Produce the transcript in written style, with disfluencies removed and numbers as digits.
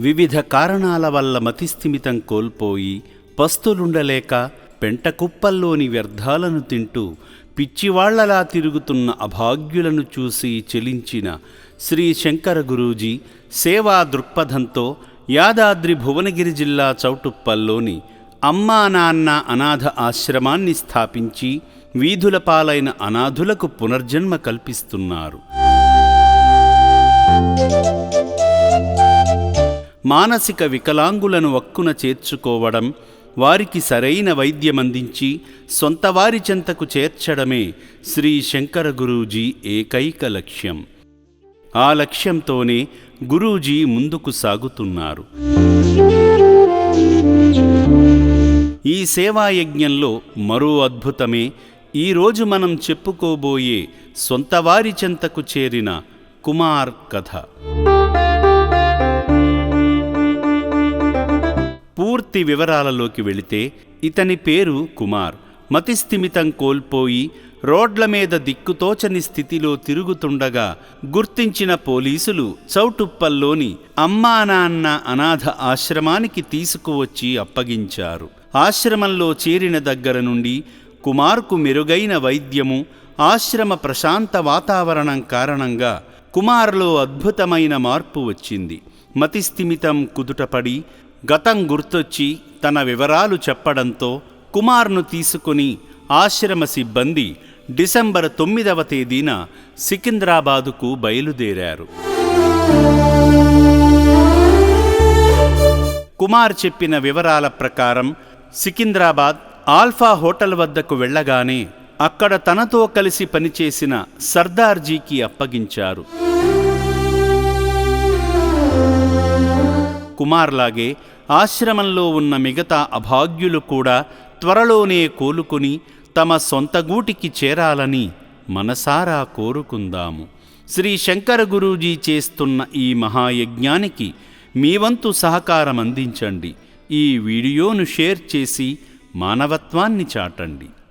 వివిధ కారణాల వల్ల మతిస్థిమితం కోల్పోయి పస్తులుండలేక పెంటకుప్పల్లోని వ్యర్థాలను తింటూ పిచ్చివాళ్లలా తిరుగుతున్న అభాగ్యులను చూసి చెలించిన శ్రీ శంకర గురూజీ సేవా దృక్పథంతో యాదాద్రి భువనగిరి జిల్లా చౌటుప్పల్లోని అమ్మా నాన్న అనాథ ఆశ్రమాన్ని స్థాపించి వీధుల పాలైన అనాథులకు పునర్జన్మ కల్పిస్తున్నారు. మానసిక వికలాంగులను వక్కున చేర్చుకోవడం, వారికి సరైన వైద్యమందించి సొంతవారి చెంతకు చేర్చడమే శ్రీ శంకర గురూజీ ఏకైక లక్ష్యం. ఆ లక్ష్యంతోనే గురూజీ ముందుకు సాగుతున్నారు. ఈ సేవాయజ్ఞంలో మరో అద్భుతమే ఈరోజు మనం చెప్పుకోబోయే సొంతవారి చెంతకు చేరిన కుమార్ కథ. పూర్తి వివరాలలోకి వెళితే, ఇతని పేరు కుమార్. మతిస్థిమితం కోల్పోయి రోడ్ల మీద దిక్కుతోచని స్థితిలో తిరుగుతుండగా గుర్తించిన పోలీసులు చౌటుప్పల్లోని అమ్మా నాన్న అనాథ ఆశ్రమానికి తీసుకువచ్చి అప్పగించారు. ఆశ్రమంలో చేరిన దగ్గర నుండి కుమార్కు మెరుగైన వైద్యము, ఆశ్రమ ప్రశాంత వాతావరణం కారణంగా కుమార్లో అద్భుతమైన మార్పు వచ్చింది. మతిస్థిమితం కుదుటపడి గతం గుర్తొచ్చి తన వివరాలు చెప్పడంతో కుమార్ను తీసుకుని ఆశ్రమ సిబ్బంది డిసెంబర్ 9వ తేదీన సికింద్రాబాదుకు బయలుదేరారు. కుమార్ చెప్పిన వివరాల ప్రకారం సికింద్రాబాద్ ఆల్ఫా హోటల్ వద్దకు వెళ్ళగానే అక్కడ తనతో కలిసి పనిచేసిన సర్దార్జీకి అప్పగించారు. కుమార్లాగే ఆశ్రమంలో ఉన్న మిగతా అభాగ్యులు కూడా త్వరలోనే కోలుకుని తమ సొంత గూటికి చేరాలని మనసారా కోరుకుందాము. శ్రీ శంకర గురూజీ చేస్తున్న ఈ మహాయజ్ఞానికి మీ వంతు సహకారం అందించండి. ఈ వీడియోను షేర్ చేసి మానవత్వాన్ని చాటండి.